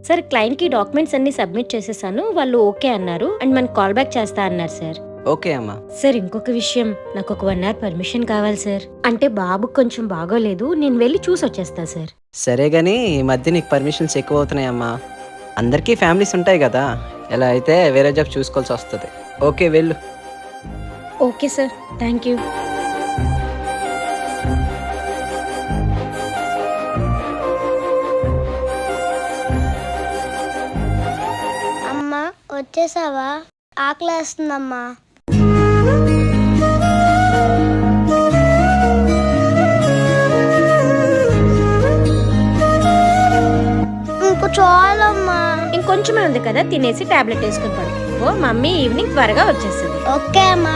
Sir client కి documents అన్ని submit చేసేసాను, వాళ్ళు ఓకే అన్నారు అండ్ మనకు కాల్ బ్యాక్ చేస్తా అన్నారు సార్. ఓకే అమ్మా. సార్ ఇంకొక విషయం, నాకు ఒక 1 hour పర్మిషన్ కావాలి సార్. అంటే బాబుకు కొంచెం బాగోలేదు, నేను వెళ్ళి చూసి వచ్చేస్తా సార్. సరే గానీ ఈ మధ్య నీకు పర్మిషన్స్ ఎక్కువ అవుతున్నాయమ్మా. అందరికీ ఫ్యామిలీస్ ఉంటాయి కదా, ఎలా అయితే వేరే జాబ్ చూసుకోవాల్సి వస్తుంది. ఓకే వెళ్ళు. Okay sir, thank you. అమ్మా వచ్చేసావా? ఆకలేస్తుందమ్మా. ఇంకో చాలమ్మా. ఇంకొంచెమే ఉంది కదా, తినేసి టాబ్లెట్ వేసుకుని పడుకో. మమ్మీ ఈవినింగ్ త్వరగా వచ్చేస్తుంది. ఓకే అమ్మా.